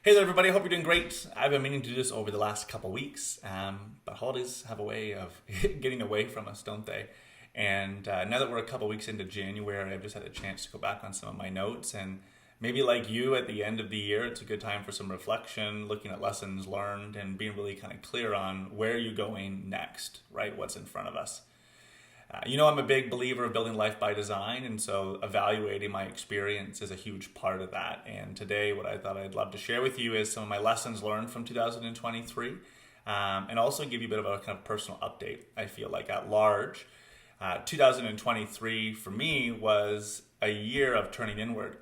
Hey there, everybody. I hope you're doing great. I've been meaning to do this over the last couple weeks, but holidays have a way of getting away from us, don't they? And now that we're a couple weeks into January, I've just had a chance to go back on some of my notes. And maybe like you at the end of the year, it's a good time for some reflection, looking at lessons learned, and being really kind of clear on where you're going next, right? What's in front of us. I'm a big believer of building life by design, and so evaluating my experience is a huge part of that. And today, what I thought I'd love to share with you is some of my lessons learned from 2023, and also give you a bit of a kind of personal update, I feel like, at large. 2023 for me was a year of turning inward.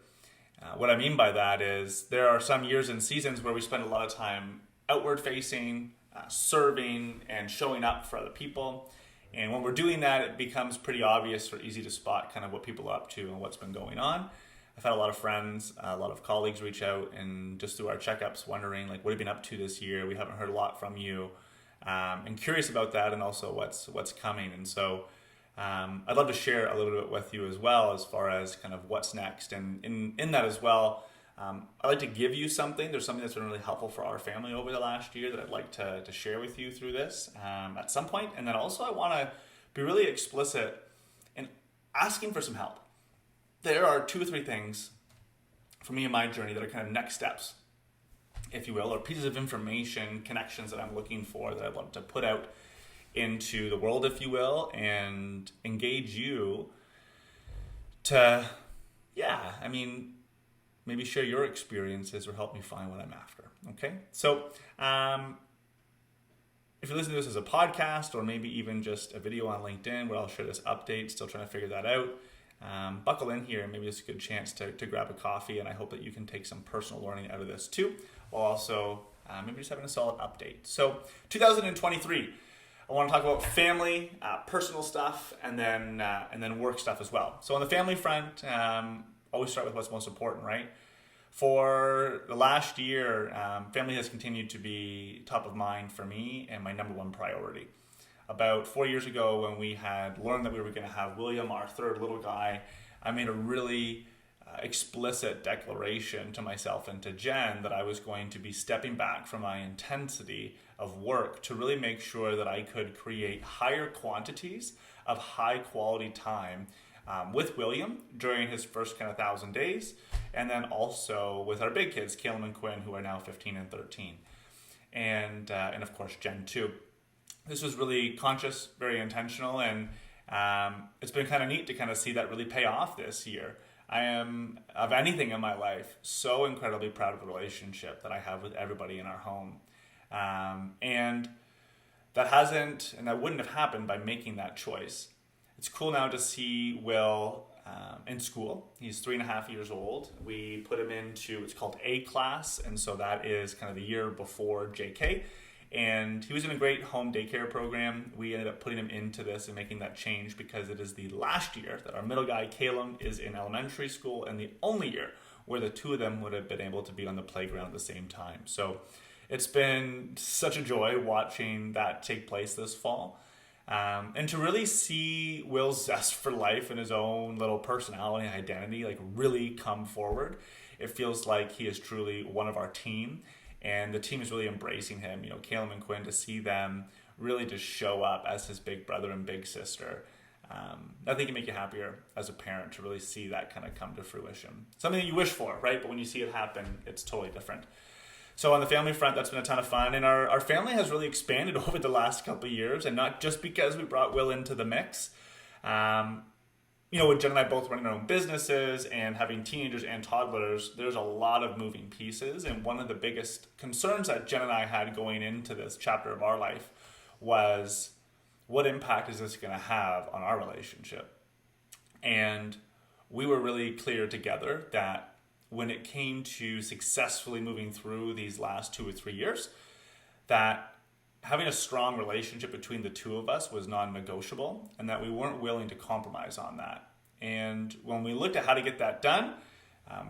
What I mean by that is there are some years and seasons where we spend a lot of time outward facing, serving, and showing up for other people. And when we're doing that, it becomes pretty obvious or easy to spot kind of what people are up to and what's been going on. I've had a lot of friends, a lot of colleagues reach out and just through our checkups wondering, like, what have you been up to this year? We haven't heard a lot from you. And curious about that and also what's coming. And so I'd love to share a little bit with you as well as far as kind of what's next. And in that as well, I'd like to give you something. There's something that's been really helpful for our family over the last year that I'd like to share with you through this at some point. And then also I want to be really explicit in asking for some help. There are 2 or 3 things for me in my journey that are kind of next steps, if you will, or pieces of information, connections that I'm looking for that I'd love to put out into the world, if you will, and engage you to, maybe share your experiences or help me find what I'm after. Okay? So, if you're listening to this as a podcast or maybe even just a video on LinkedIn where I'll share this update, still trying to figure that out, buckle in here. Maybe it's a good chance to grab a coffee, and I hope that you can take some personal learning out of this too, while also maybe just having a solid update. So, 2023. I want to talk about family, personal stuff, and then work stuff as well. So on the family front, always start with what's most important, right? For the last year, family has continued to be top of mind for me and my number one priority. About 4 years ago, when we had learned that we were going to have William, our third little guy, I made a really explicit declaration to myself and to Jen that I was going to be stepping back from my intensity of work to really make sure that I could create higher quantities of high quality time with William during his first kind of 1,000 days, and then also with our big kids, Caleb and Quinn, who are now 15 and 13, and of course Jen too. This was really conscious, very intentional, and it's been kind of neat to kind of see that really pay off this year. I am, of anything in my life, so incredibly proud of the relationship that I have with everybody in our home. And that wouldn't have happened by making that choice. It's cool now to see Will in school. He's 3.5 years old. We put him into, it's called A class, and so that is kind of the year before JK. And he was in a great home daycare program. We ended up putting him into this and making that change because it is the last year that our middle guy, Caleb, is in elementary school and the only year where the 2 of them would have been able to be on the playground at the same time. So it's been such a joy watching that take place this fall. And to really see Will's zest for life and his own little personality and identity like really come forward. It feels like he is truly one of our team. And the team is really embracing him. Caleb and Quinn, to see them really just show up as his big brother and big sister. Nothing can make you happier as a parent to really see that kind of come to fruition. Something that you wish for, right? But when you see it happen, it's totally different. So on the family front, that's been a ton of fun. And our family has really expanded over the last couple of years. And not just because we brought Will into the mix. With Jen and I both running our own businesses and having teenagers and toddlers, there's a lot of moving pieces. And one of the biggest concerns that Jen and I had going into this chapter of our life was, what impact is this going to have on our relationship? And we were really clear together that when it came to successfully moving through these last 2 or 3 years, that having a strong relationship between the 2 of us was non-negotiable, and that we weren't willing to compromise on that. And when we looked at how to get that done,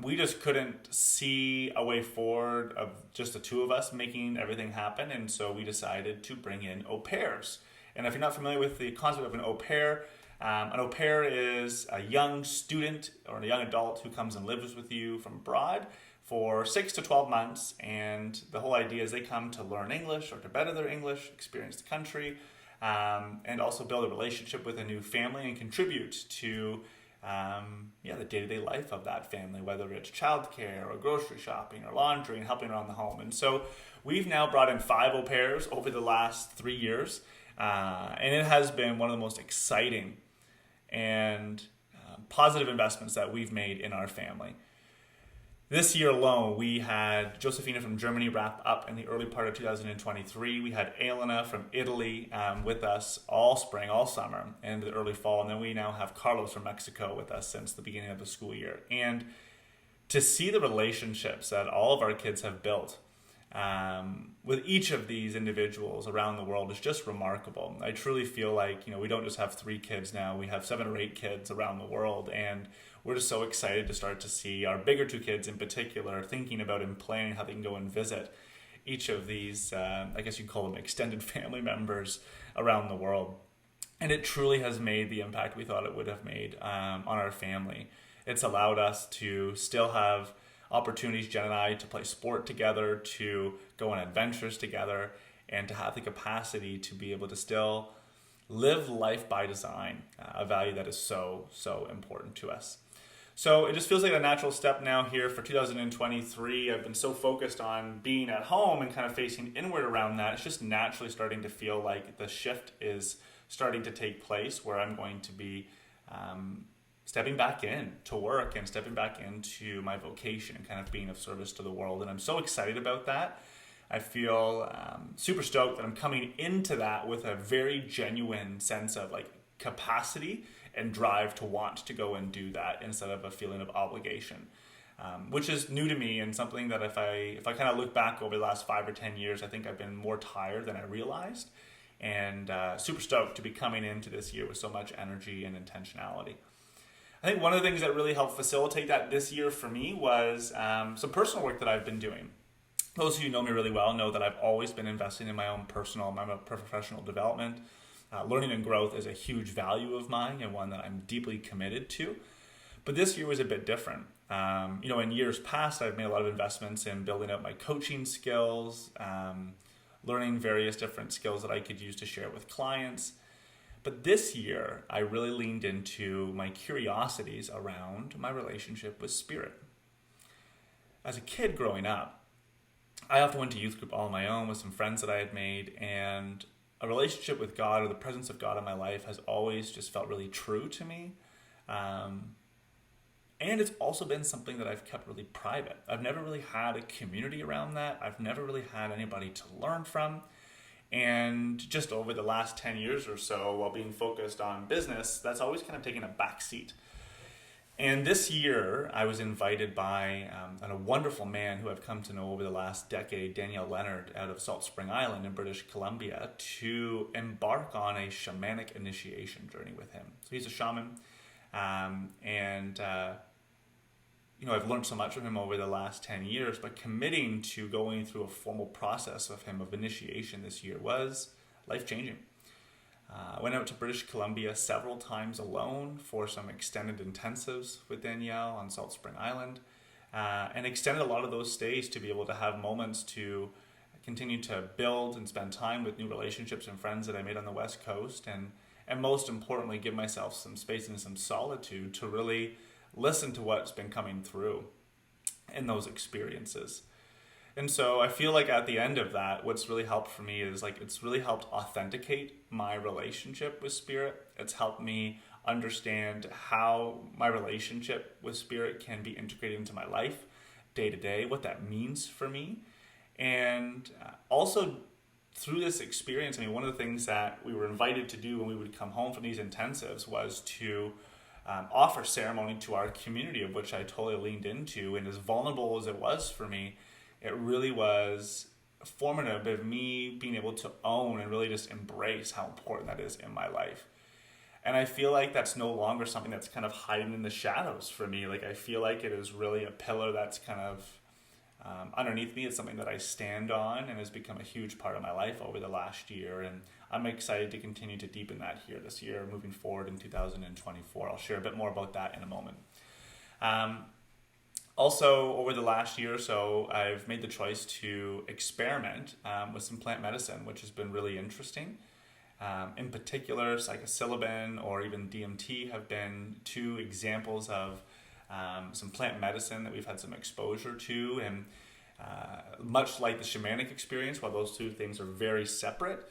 we just couldn't see a way forward of just the 2 of us making everything happen. And so we decided to bring in au pairs. And if you're not familiar with the concept of an au pair is a young student or a young adult who comes and lives with you from abroad for 6 to 12 months, and the whole idea is they come to learn English or to better their English, experience the country, and also build a relationship with a new family and contribute to the day-to-day life of that family, whether it's childcare or grocery shopping or laundry and helping around the home. And so we've now brought in 5 au pairs over the last 3 years, and it has been one of the most exciting and positive investments that we've made in our family. This year alone, we had Josephina from Germany wrap up in the early part of 2023. We had Elena from Italy with us all spring, all summer, and the early fall. And then we now have Carlos from Mexico with us since the beginning of the school year. And to see the relationships that all of our kids have built with each of these individuals around the world is just remarkable. I truly feel like, we don't just have 3 kids now, we have 7 or 8 kids around the world, and we're just so excited to start to see our bigger 2 kids in particular thinking about and planning how they can go and visit each of these, I guess you'd call them extended family members around the world. And it truly has made the impact we thought it would have made on our family. It's allowed us to still have opportunities, Jen and I, to play sport together, to go on adventures together, and to have the capacity to be able to still live life by design, a value that is so, so important to us. So it just feels like a natural step now here for 2023. I've been so focused on being at home and kind of facing inward around that. It's just naturally starting to feel like the shift is starting to take place where I'm going to be stepping back in to work and stepping back into my vocation and kind of being of service to the world. And I'm so excited about that. I feel super stoked that I'm coming into that with a very genuine sense of capacity and drive to want to go and do that instead of a feeling of obligation, which is new to me and something that if I kind of look back over the last 5 or 10 years, I think I've been more tired than I realized, and super stoked to be coming into this year with so much energy and intentionality. I think one of the things that really helped facilitate that this year for me was some personal work that I've been doing. Those of you who know me really well know that I've always been investing in my own professional development. Learning and growth is a huge value of mine and one that I'm deeply committed to. But this year was a bit different. In years past, I've made a lot of investments in building up my coaching skills, learning various different skills that I could use to share with clients. But this year, I really leaned into my curiosities around my relationship with spirit. As a kid growing up, I often went to youth group all on my own with some friends that I had made, and a relationship with God or the presence of God in my life has always just felt really true to me. And it's also been something that I've kept really private. I've never really had a community around that. I've never really had anybody to learn from. And just over the last 10 years or so, while being focused on business, that's always kind of taken a back seat. And this year, I was invited by a wonderful man who I've come to know over the last decade, Daniel Leonard, out of Salt Spring Island in British Columbia, to embark on a shamanic initiation journey with him. So he's a shaman, I've learned so much from him over the last 10 years, but committing to going through a formal process with him of initiation this year was life-changing. I went out to British Columbia several times alone for some extended intensives with Danielle on Salt Spring Island, and extended a lot of those stays to be able to have moments to continue to build and spend time with new relationships and friends that I made on the West Coast, and most importantly, give myself some space and some solitude to really listen to what's been coming through in those experiences. And so I feel like at the end of that, what's really helped for me is it's really helped authenticate my relationship with spirit. It's helped me understand how my relationship with spirit can be integrated into my life day to day, what that means for me. And also through this experience, one of the things that we were invited to do when we would come home from these intensives was to offer ceremony to our community, of which I totally leaned into. And as vulnerable as it was for me, it really was formative of me being able to own and really just embrace how important that is in my life. And I feel like that's no longer something that's kind of hiding in the shadows for me. I feel like it is really a pillar that's kind of underneath me. It's something that I stand on and has become a huge part of my life over the last year. And I'm excited to continue to deepen that here this year, moving forward in 2024. I'll share a bit more about that in a moment. Also, over the last year or so, I've made the choice to experiment with some plant medicine, which has been really interesting. In particular, psilocybin or even DMT have been two examples of some plant medicine that we've had some exposure to. And much like the shamanic experience, while those two things are very separate,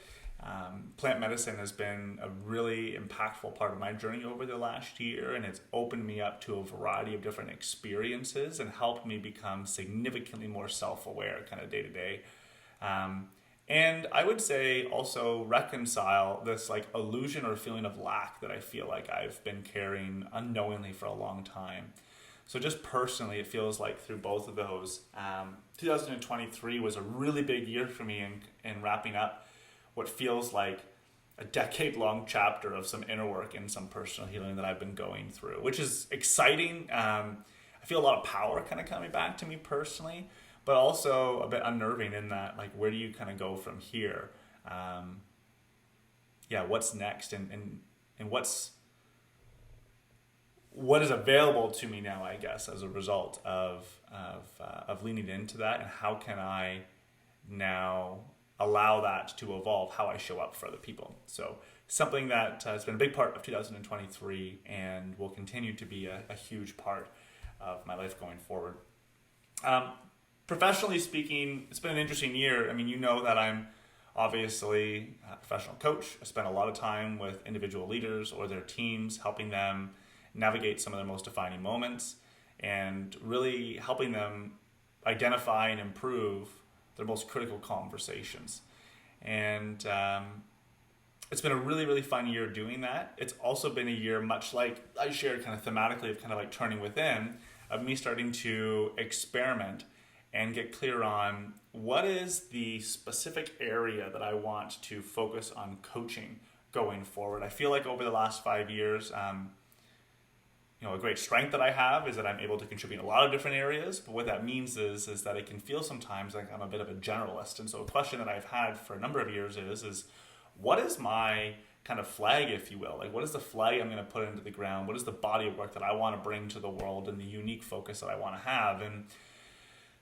plant medicine has been a really impactful part of my journey over the last year, and it's opened me up to a variety of different experiences and helped me become significantly more self-aware kind of day to day. And I would say also reconcile this like illusion or feeling of lack that I feel like I've been carrying unknowingly for a long time. So just personally, it feels like through both of those, 2023 was a really big year for me in wrapping up what feels like a decade-long chapter of some inner work and some personal healing that I've been going through, which is exciting. I feel a lot of power kind of coming back to me personally, but also a bit unnerving in that, like, where do you kind of go from here? What's next, and what is available to me now, I guess, as a result of leaning into that, and how can I now allow that to evolve how I show up for other people. So something that has been a big part of 2023 and will continue to be a huge part of my life going forward. Professionally speaking, it's been an interesting year. I mean, you know that I'm obviously a professional coach. I spend a lot of time with individual leaders or their teams, helping them navigate some of their most defining moments and really helping them identify and improve their most critical conversations. And it's been a really, really fun year doing that. It's also been a year, much like I shared kind of thematically, of kind of like turning within, of me starting to experiment and get clear on what is the specific area that I want to focus on coaching going forward. I feel like over the last 5 years, a great strength that I have is that I'm able to contribute in a lot of different areas, but what that means is that it can feel sometimes like I'm a bit of a generalist. And so a question that I've had for a number of years is what is my kind of flag, if you will? Like, what is the flag I'm going to put into the ground? What is the body of work that I want to bring to the world and the unique focus that I want to have? And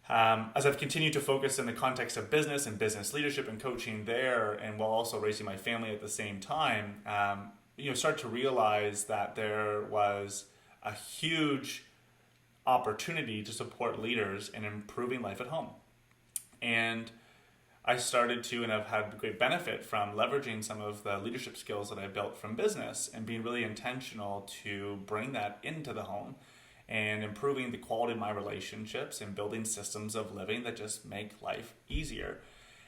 as I've continued to focus in the context of business and business leadership and coaching there, and while also raising my family at the same time, start to realize that there was a huge opportunity to support leaders in improving life at home. And I started to, and I've had great benefit from leveraging some of the leadership skills that I built from business and being really intentional to bring that into the home and improving the quality of my relationships and building systems of living that just make life easier.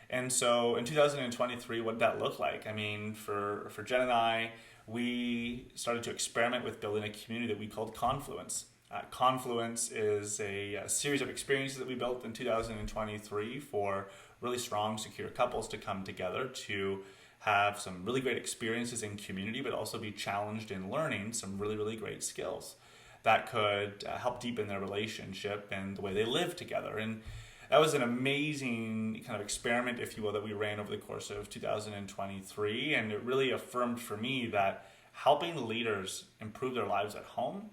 And so in 2023, what did that look like? I mean, for Jen and I, we started to experiment with building a community that we called Confluence. Confluence is a series of experiences that we built in 2023 for really strong, secure couples to come together to have some really great experiences in community, but also be challenged in learning some really, really great skills that could help deepen their relationship and the way they live together. And that was an amazing kind of experiment, if you will, that we ran over the course of 2023. And it really affirmed for me that helping leaders improve their lives at home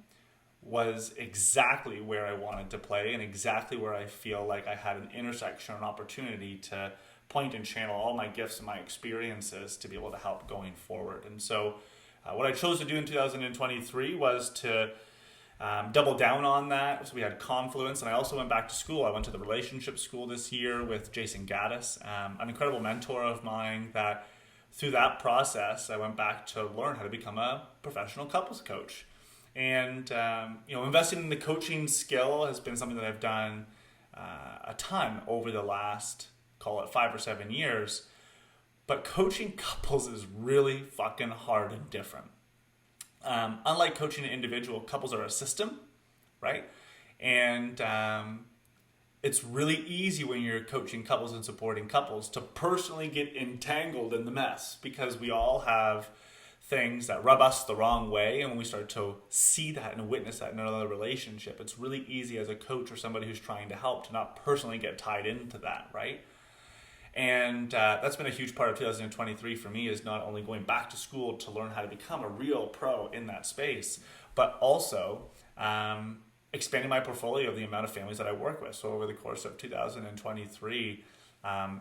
was exactly where I wanted to play and exactly where I feel like I had an intersection, an opportunity to point and channel all my gifts and my experiences to be able to help going forward. And so what I chose to do in 2023 was to double down on that. So we had Confluence, and I also went back to school. I went to the relationship school this year with Jason Gaddis, an incredible mentor of mine that through that process, I went back to learn how to become a professional couples coach. And, investing in the coaching skill has been something that I've done a ton over the last, call it 5 or 7 years. But coaching couples is really fucking hard and different. Unlike coaching an individual, couples are a system, right? And it's really easy when you're coaching couples and supporting couples to personally get entangled in the mess because we all have things that rub us the wrong way. And when we start to see that and witness that in another relationship, it's really easy as a coach or somebody who's trying to help to not personally get tied into that, right? And that's been a huge part of 2023 for me, is not only going back to school to learn how to become a real pro in that space, but also expanding my portfolio of the amount of families that I work with. So over the course of 2023,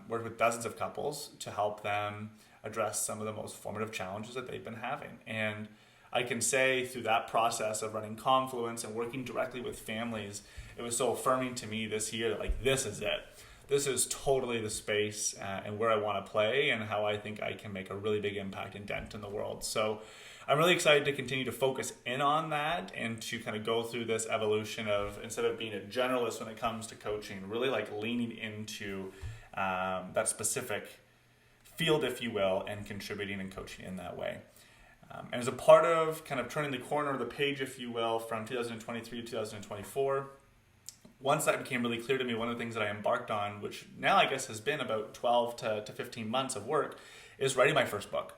worked with dozens of couples to help them address some of the most formative challenges that they've been having. And I can say through that process of running Confluence and working directly with families, it was so affirming to me this year that like, this is it. This is totally the space and where I want to play and how I think I can make a really big impact and dent in the world. So I'm really excited to continue to focus in on that and to kind of go through this evolution of, instead of being a generalist when it comes to coaching, really like leaning into that specific field, if you will, and contributing and coaching in that way. And as a part of kind of turning the corner of the page, if you will, from 2023 to 2024, once that became really clear to me, one of the things that I embarked on, which now I guess has been about 12 to 15 months of work, is writing my first book.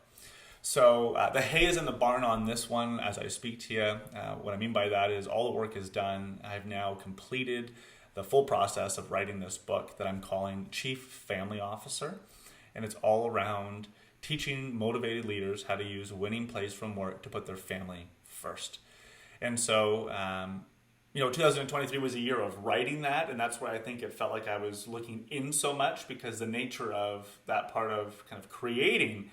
So the hay is in the barn on this one as I speak to you. What I mean by that is all the work is done. I've now completed the full process of writing this book that I'm calling Chief Family Officer. And it's all around teaching motivated leaders how to use winning plays from work to put their family first. And so, 2023 was a year of writing that, and that's where I think it felt like I was looking in so much, because the nature of that part of kind of creating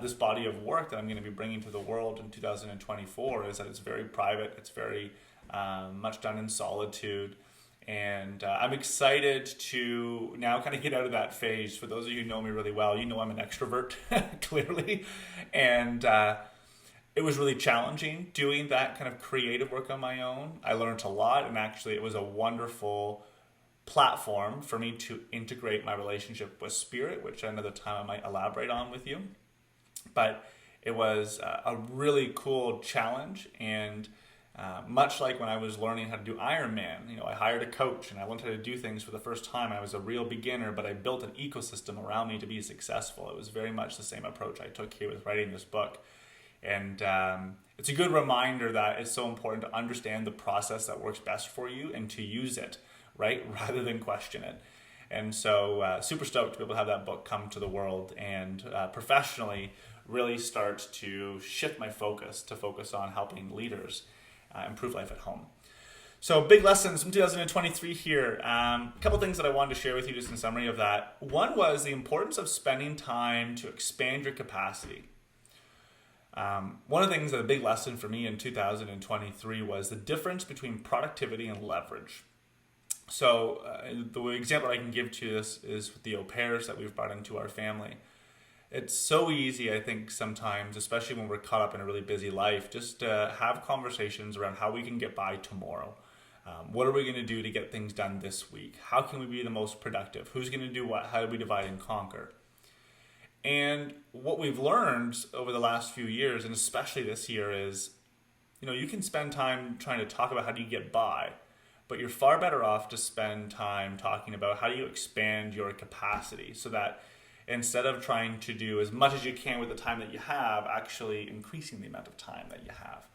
this body of work that I'm going to be bringing to the world in 2024 is that it's very private, it's very much done in solitude. And I'm excited to now kind of get out of that phase. For those of you who know me really well, you know I'm an extrovert, clearly. And it was really challenging doing that kind of creative work on my own. I learned a lot, and actually it was a wonderful platform for me to integrate my relationship with spirit, which another time I might elaborate on with you. But it was a really cool challenge, and much like when I was learning how to do Ironman, I hired a coach and I learned how to do things for the first time. I was a real beginner, but I built an ecosystem around me to be successful. It was very much the same approach I took here with writing this book. And it's a good reminder that it's so important to understand the process that works best for you and to use it, right? Rather than question it. And so super stoked to be able to have that book come to the world and professionally really start to shift my focus to focus on helping leaders improve life at home. So big lessons from 2023 here. A couple things that I wanted to share with you just in summary of that. One was the importance of spending time to expand your capacity. One of the things that a big lesson for me in 2023 was the difference between productivity and leverage. So the example I can give to this is with the au pairs that we've brought into our family. It's so easy, I think, sometimes, especially when we're caught up in a really busy life, just to have conversations around how we can get by tomorrow. What are we going to do to get things done this week? How can we be the most productive? Who's going to do what? How do we divide and conquer? And what we've learned over the last few years, and especially this year, is, you can spend time trying to talk about how do you get by, but you're far better off to spend time talking about how do you expand your capacity so that instead of trying to do as much as you can with the time that you have, actually increasing the amount of time that you have.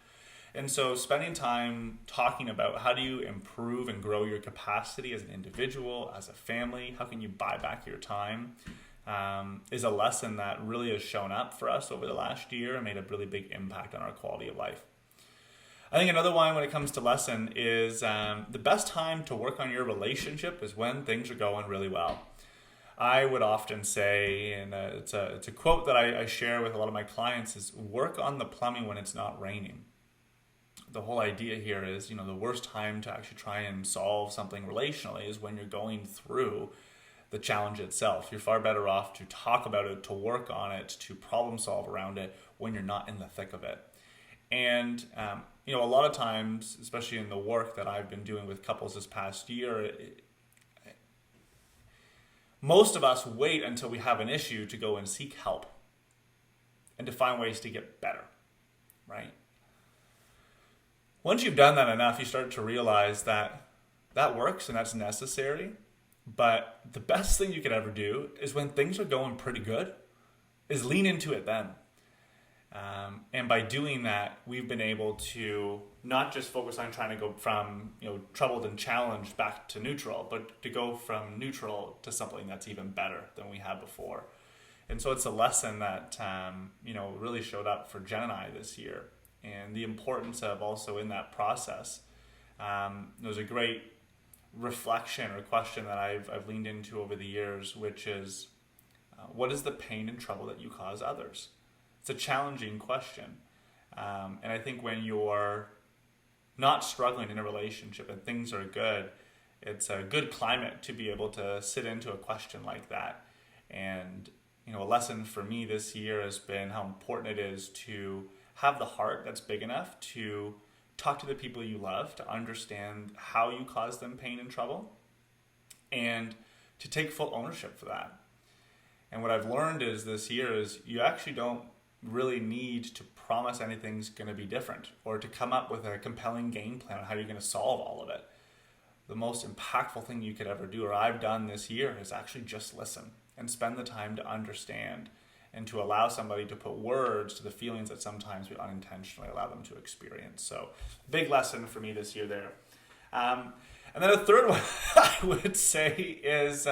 And so spending time talking about how do you improve and grow your capacity as an individual, as a family, how can you buy back your time, is a lesson that really has shown up for us over the last year and made a really big impact on our quality of life. I think another one when it comes to lesson is the best time to work on your relationship is when things are going really well. I would often say, and it's a quote that I share with a lot of my clients, is work on the plumbing when it's not raining. The whole idea here is, the worst time to actually try and solve something relationally is when you're going through the challenge itself. You're far better off to talk about it, to work on it, to problem solve around it when you're not in the thick of it. And, a lot of times, especially in the work that I've been doing with couples this past year, most of us wait until we have an issue to go and seek help and to find ways to get better, right? Once you've done that enough, you start to realize that that works and that's necessary. But the best thing you could ever do is when things are going pretty good, is lean into it then. And by doing that, we've been able to not just focus on trying to go from troubled and challenged back to neutral, but to go from neutral to something that's even better than we had before. And so it's a lesson that really showed up for Jen and I this year, and the importance of also in that process There's a great reflection or question that I've leaned into over the years, which is, what is the pain and trouble that you cause others? It's a challenging question. And I think when you're not struggling in a relationship and things are good, it's a good climate to be able to sit into a question like that. And, a lesson for me this year has been how important it is to have the heart that's big enough to talk to the people you love, to understand how you cause them pain and trouble, and to take full ownership for that. And what I've learned is this year is you actually don't really need to promise anything's going to be different or to come up with a compelling game plan on how you're going to solve all of it. The most impactful thing you could ever do, or I've done this year, is actually just listen and spend the time to understand and to allow somebody to put words to the feelings that sometimes we unintentionally allow them to experience. So, big lesson for me this year there. And then a third one I would say is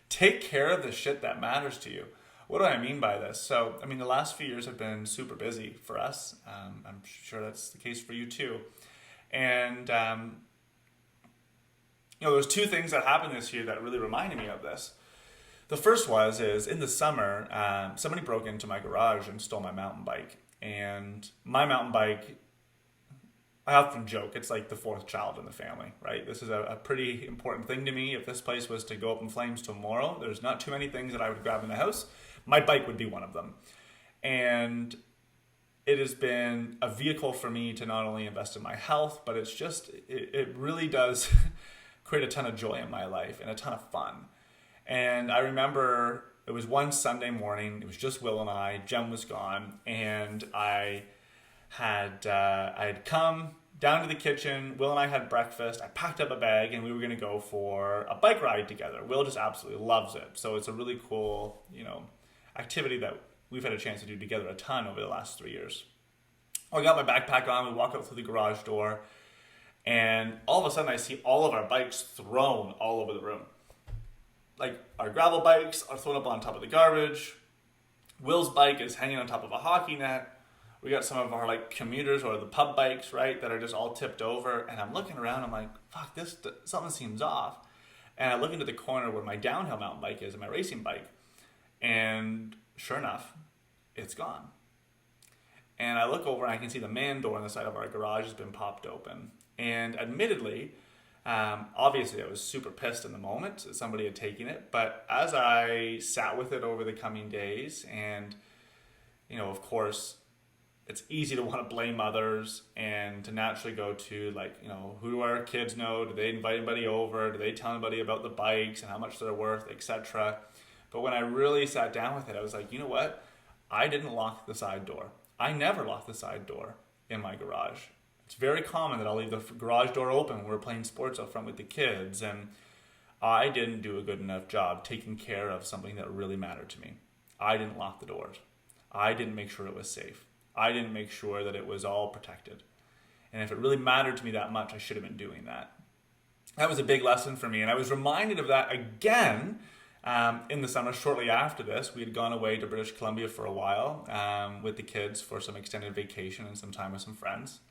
take care of the shit that matters to you. What do I mean by this? So, the last few years have been super busy for us. I'm sure that's the case for you too. And, there's two things that happened this year that really reminded me of this. The first is in the summer, somebody broke into my garage and stole my mountain bike. And my mountain bike, I often joke, it's like the fourth child in the family, right? This is a pretty important thing to me. If this place was to go up in flames tomorrow, there's not too many things that I would grab in the house. My bike would be one of them. And it has been a vehicle for me to not only invest in my health, but it really does create a ton of joy in my life and a ton of fun. And I remember it was one Sunday morning, it was just Will and I, Jem was gone, and I had come down to the kitchen, Will and I had breakfast, I packed up a bag, and we were going to go for a bike ride together. Will just absolutely loves it, so it's a really cool, activity that we've had a chance to do together a ton over the last 3 years. I got my backpack on, we walk out through the garage door, and all of a sudden I see all of our bikes thrown all over the room. Like, our gravel bikes are thrown up on top of the garbage. Will's bike is hanging on top of a hockey net. We got some of our commuters or the pub bikes, right, that are just all tipped over. And I'm looking around, I'm like, fuck, something seems off. And I look into the corner where my downhill mountain bike is and my racing bike. And sure enough, it's gone. And I look over and I can see the man door on the side of our garage has been popped open. And admittedly, obviously I was super pissed in the moment that somebody had taken it. But as I sat with it over the coming days and, of course, it's easy to want to blame others and to naturally go to who do our kids know? Do they invite anybody over? Do they tell anybody about the bikes and how much they're worth, etc.? But when I really sat down with it, I was like, you know what? I didn't lock the side door. I never lock the side door in my garage. It's very common that I'll leave the garage door open when we're playing sports out front with the kids, and I didn't do a good enough job taking care of something that really mattered to me. I didn't lock the doors. I didn't make sure it was safe. I didn't make sure that it was all protected. And if it really mattered to me that much, I should have been doing that. That was a big lesson for me, and I was reminded of that again in the summer. Shortly after this, we had gone away to British Columbia for a while with the kids for some extended vacation and some time with some friends.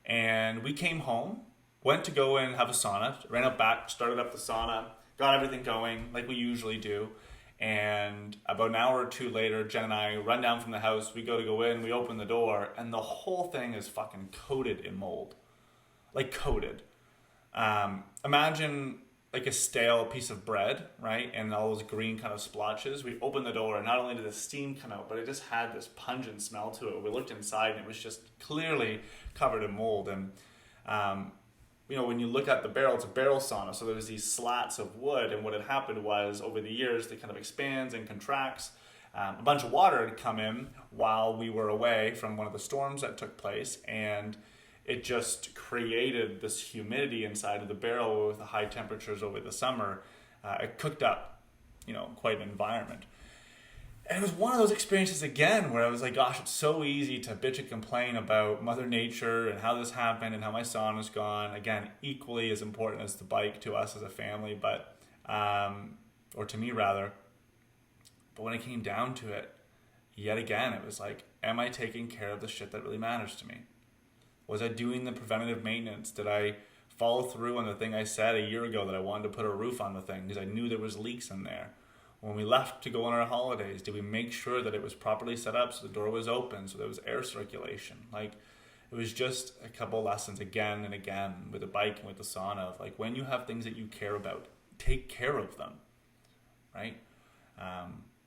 And we came home, went to go and have a sauna, ran out back, started up the sauna, got everything going like we usually do. And about an hour or two later, Jen and I run down from the house, we go in, we open the door, and the whole thing is fucking coated in mold. Like coated. Imagine like a stale piece of bread, right? And all those green kind of splotches. We opened the door, and not only did the steam come out, but it just had this pungent smell to it. We looked inside, and it was just clearly covered in mold. And when you look at the barrel, it's a barrel sauna, so there's these slats of wood, and what had happened was over the years it kind of expands and contracts. A bunch of water had come in while we were away from one of the storms that took place, and it just created this humidity inside of the barrel with the high temperatures over the summer. It cooked up, quite an environment. And it was one of those experiences again where I was like, gosh, it's so easy to bitch and complain about Mother Nature and how this happened and how my sauna's gone. Again, equally as important as the bike to us as a family, but or to me rather. But when it came down to it, yet again, it was like, am I taking care of the shit that really matters to me? Was I doing the preventative maintenance? Did I follow through on the thing I said a year ago that I wanted to put a roof on the thing because I knew there was leaks in there? When we left to go on our holidays, did we make sure that it was properly set up so the door was open, so there was air circulation? Like, it was just a couple lessons again and again with the bike and with the sauna of like, when you have things that you care about, take care of them, right?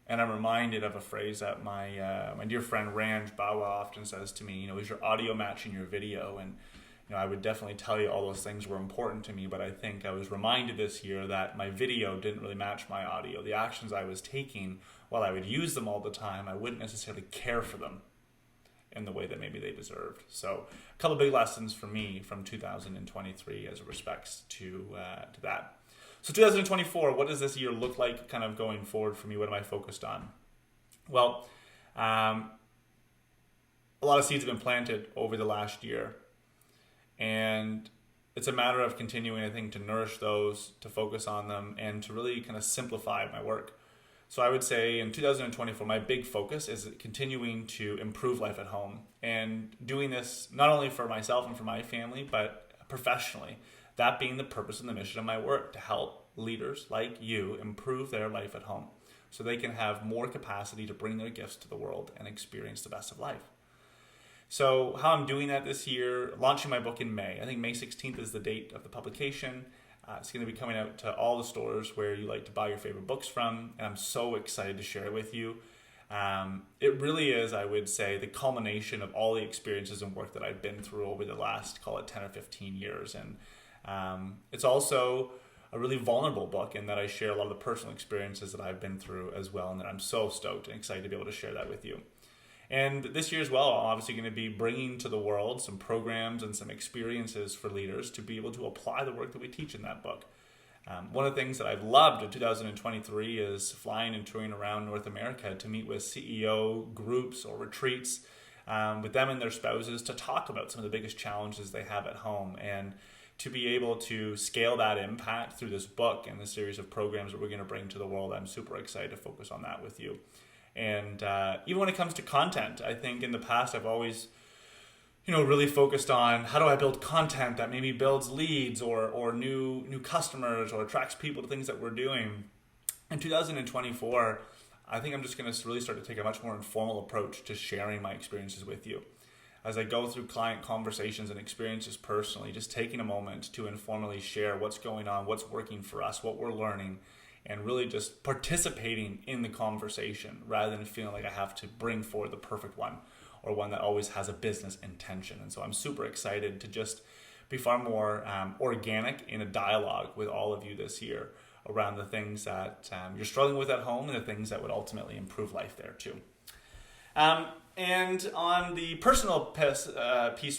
And I'm reminded of a phrase that my dear friend Ranj Bawa often says to me, is your audio matching your video? And I would definitely tell you all those things were important to me, but I think I was reminded this year that my video didn't really match my audio. The actions I was taking, while I would use them all the time, I wouldn't necessarily care for them in the way that maybe they deserved. So a couple of big lessons for me from 2023 as it respects to that. So 2024, what does this year look like kind of going forward for me? What am I focused on? Well, a lot of seeds have been planted over the last year. And it's a matter of continuing, I think, to nourish those, to focus on them, and to really kind of simplify my work. So I would say in 2024, my big focus is continuing to improve life at home and doing this not only for myself and for my family, but professionally. That being the purpose and the mission of my work, to help leaders like you improve their life at home so they can have more capacity to bring their gifts to the world and experience the best of life. So how I'm doing that this year, launching my book in May. I think May 16th is the date of the publication. It's going to be coming out to all the stores where you like to buy your favorite books from, and I'm so excited to share it with you. It really is, I would say, the culmination of all the experiences and work that I've been through over the last, call it 10 or 15 years. And it's also a really vulnerable book in that I share a lot of the personal experiences that I've been through as well, and that I'm so stoked and excited to be able to share that with you. And this year as well, I'm obviously going to be bringing to the world some programs and some experiences for leaders to be able to apply the work that we teach in that book. One of the things that I've loved in 2023 is flying and touring around North America to meet with CEO groups or retreats with them and their spouses to talk about some of the biggest challenges they have at home, and to be able to scale that impact through this book and the series of programs that we're going to bring to the world. I'm super excited to focus on that with you. And even when it comes to content, I think in the past I've always, really focused on how do I build content that maybe builds leads or new customers or attracts people to things that we're doing. In 2024, I think I'm just going to really start to take a much more informal approach to sharing my experiences with you. As I go through client conversations and experiences personally, just taking a moment to informally share what's going on, what's working for us, what we're learning, and really just participating in the conversation rather than feeling like I have to bring forward the perfect one or one that always has a business intention. And so I'm super excited to just be far more organic in a dialogue with all of you this year around the things that you're struggling with at home and the things that would ultimately improve life there too. And on the personal piece,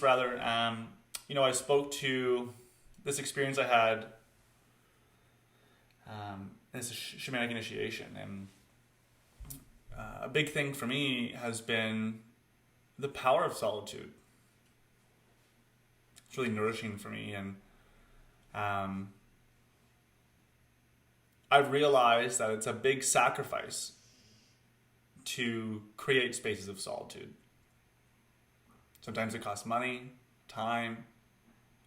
I spoke to this experience I had as a shamanic initiation, and a big thing for me has been the power of solitude. It's really nourishing for me, and I've realized that it's a big sacrifice to create spaces of solitude. Sometimes it costs money, time,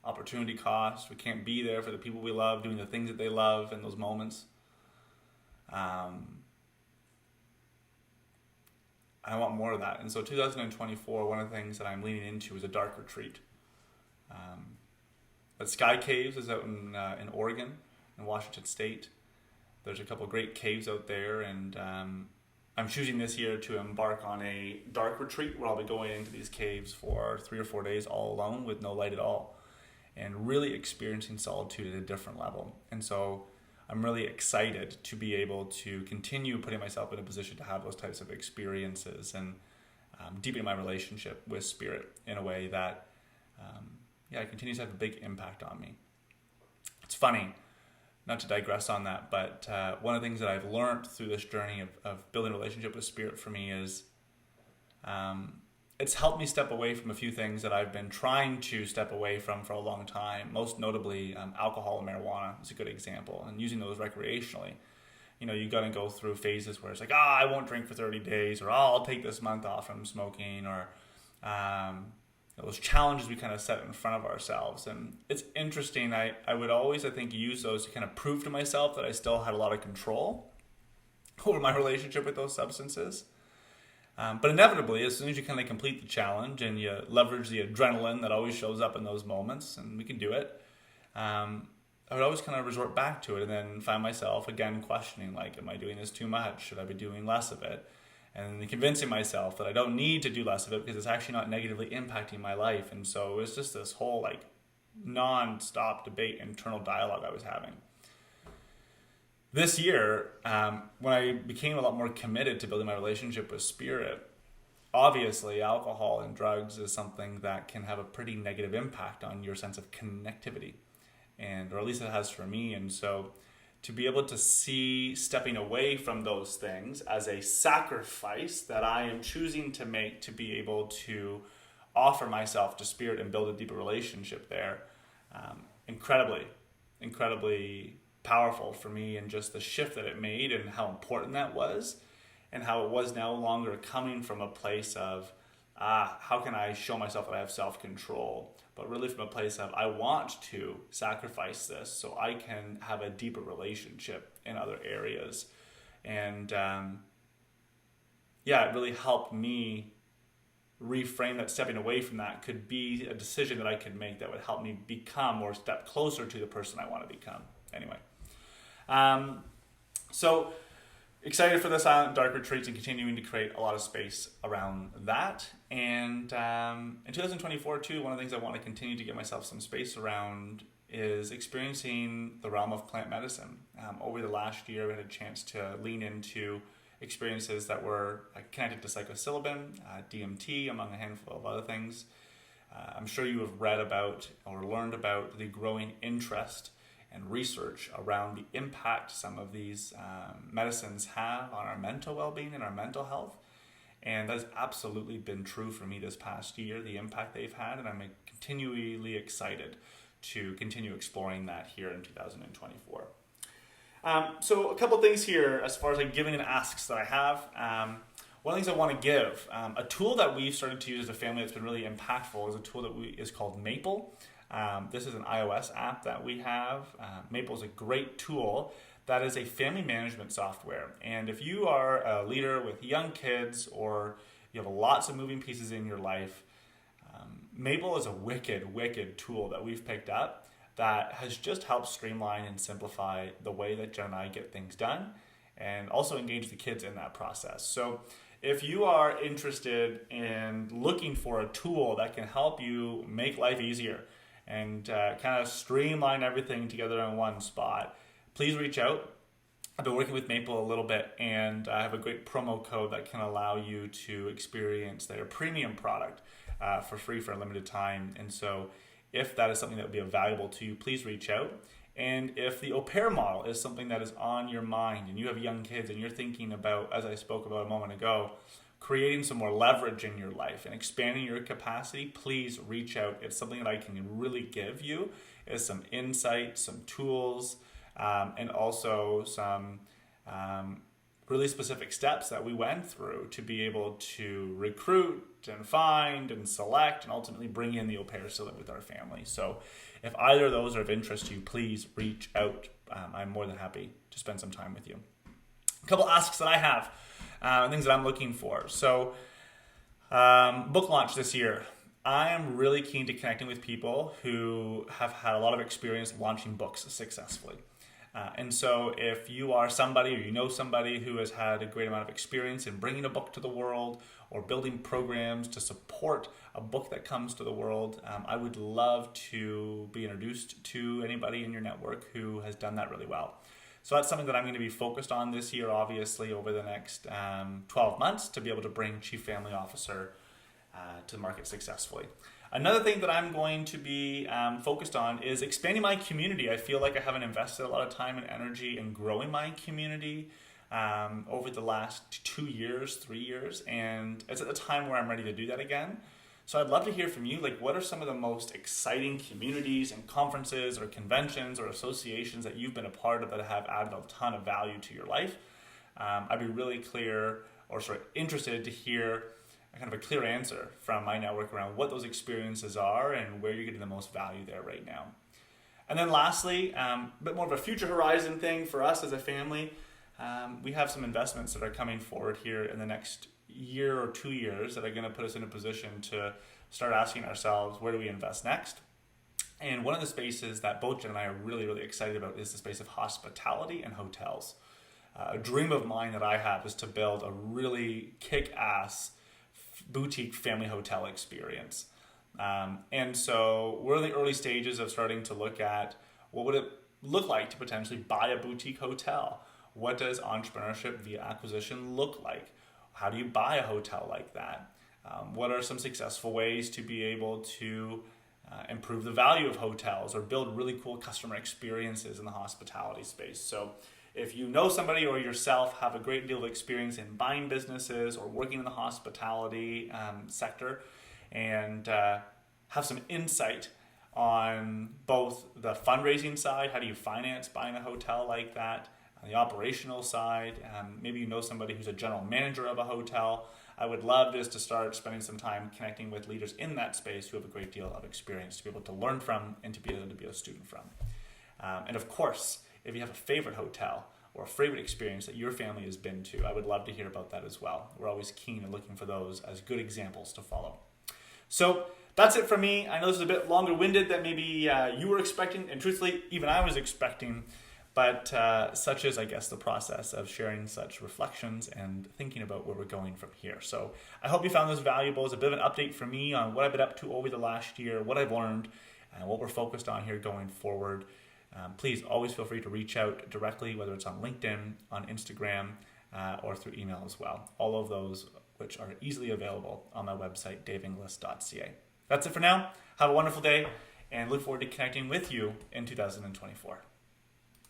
opportunity cost. We can't be there for the people we love, doing the things that they love in those moments. I want more of that. And so 2024, one of the things that I'm leaning into is a dark retreat. But Sky Caves is out in Oregon, in Washington State. There's a couple of great caves out there, and I'm choosing this year to embark on a dark retreat where I'll be going into these caves for 3 or 4 days all alone with no light at all, and really experiencing solitude at a different level. And so I'm really excited to be able to continue putting myself in a position to have those types of experiences and deepen my relationship with spirit in a way that continues to have a big impact on me. It's funny, not to digress on that, but one of the things that I've learned through this journey of building a relationship with spirit for me is it's helped me step away from a few things that I've been trying to step away from for a long time. Most notably, alcohol and marijuana is a good example, and using those recreationally. You got to go through phases where it's like, I won't drink for 30 days, or I'll take this month off from smoking, or those challenges we kind of set in front of ourselves. And it's interesting. I would always, I think, use those to kind of prove to myself that I still had a lot of control over my relationship with those substances. But inevitably, as soon as you kind of complete the challenge and you leverage the adrenaline that always shows up in those moments, and we can do it, I would always kind of resort back to it and then find myself again questioning, like, am I doing this too much? Should I be doing less of it? And convincing myself that I don't need to do less of it because it's actually not negatively impacting my life. And so it was just this whole like non-stop debate, internal dialogue I was having. This year, when I became a lot more committed to building my relationship with spirit, obviously alcohol and drugs is something that can have a pretty negative impact on your sense of connectivity, or at least it has for me. And so to be able to see stepping away from those things as a sacrifice that I am choosing to make to be able to offer myself to spirit and build a deeper relationship there, incredibly powerful for me, and just the shift that it made and how important that was, and how it was no longer coming from a place of, how can I show myself that I have self-control, but really from a place of, I want to sacrifice this so I can have a deeper relationship in other areas. And it really helped me reframe that stepping away from that could be a decision that I could make that would help me become or step closer to the person I want to become. Anyway, so excited for the Silent Dark retreats and continuing to create a lot of space around that. And in 2024 too, one of the things I want to continue to give myself some space around is experiencing the realm of plant medicine. Over the last year, we had a chance to lean into experiences that were connected to psilocybin, DMT, among a handful of other things. I'm sure you have read about or learned about the growing interest and research around the impact some of these medicines have on our mental well-being and our mental health. And that has absolutely been true for me this past year, the impact they've had, and I'm continually excited to continue exploring that here in 2024. So a couple things here as far as like giving and asks that I have. One of the things I want to give, a tool that we've started to use as a family that's been really impactful is a tool that is called Maple. This is an iOS app that we have. Maple is a great tool that is a family management software. And if you are a leader with young kids or you have lots of moving pieces in your life, Maple is a wicked tool that we've picked up that has just helped streamline and simplify the way that Jen and I get things done, and also engage the kids in that process. So if you are interested in looking for a tool that can help you make life easier and kind of streamline everything together in one spot, please reach out. I've been working with Maple a little bit, and I have a great promo code that can allow you to experience their premium product for free for a limited time. And so if that is something that would be valuable to you, please reach out. And if the au pair model is something that is on your mind and you have young kids and you're thinking about, as I spoke about a moment ago, creating some more leverage in your life and expanding your capacity, please reach out. It's something that I can really give you is some insight, some tools, and also some really specific steps that we went through to be able to recruit and find and select and ultimately bring in the au pairs to live with our family. So if either of those are of interest to you, please reach out. I'm more than happy to spend some time with you. A couple asks that I have, things that I'm looking for. So book launch this year. I am really keen to connecting with people who have had a lot of experience launching books successfully. And so if you are somebody or you know somebody who has had a great amount of experience in bringing a book to the world or building programs to support a book that comes to the world, I would love to be introduced to anybody in your network who has done that really well. So that's something that I'm going to be focused on this year, obviously, over the next 12 months to be able to bring Chief Family Officer to the market successfully. Another thing that I'm going to be focused on is expanding my community. I feel like I haven't invested a lot of time and energy in growing my community over the last 2 years, 3 years, and it's at the time where I'm ready to do that again. So I'd love to hear from you, like what are some of the most exciting communities and conferences or conventions or associations that you've been a part of that have added a ton of value to your life? I'd be really interested to hear kind of a clear answer from my network around what those experiences are and where you're getting the most value there right now. And then lastly, a bit more of a future horizon thing for us as a family. We have some investments that are coming forward here in the next year or 2 years that are going to put us in a position to start asking ourselves, where do we invest next? And one of the spaces that both Jen and I are really, really excited about is the space of hospitality and hotels. A dream of mine that I have is to build a really kick-ass boutique family hotel experience. And so we're in the early stages of starting to look at what would it look like to potentially buy a boutique hotel? What does entrepreneurship via acquisition look like? How do you buy a hotel like that? What are some successful ways to be able to improve the value of hotels or build really cool customer experiences in the hospitality space? So if you know somebody or yourself have a great deal of experience in buying businesses or working in the hospitality sector and have some insight on both the fundraising side, how do you finance buying a hotel like that, on the operational side, maybe you know somebody who's a general manager of a hotel, I would love just to start spending some time connecting with leaders in that space who have a great deal of experience to be able to learn from and to be able to be a student from. And of course, if you have a favorite hotel or a favorite experience that your family has been to, I would love to hear about that as well. We're always keen and looking for those as good examples to follow. So that's it for me. I know this is a bit longer-winded than maybe you were expecting, and truthfully, even I was expecting, but such is, I guess, the process of sharing such reflections and thinking about where we're going from here. So I hope you found this valuable. It's a bit of an update for me on what I've been up to over the last year, what I've learned, and what we're focused on here going forward. Please always feel free to reach out directly, whether it's on LinkedIn, on Instagram, or through email as well. All of those which are easily available on my website, daveinglis.ca. That's it for now. Have a wonderful day, and look forward to connecting with you in 2024.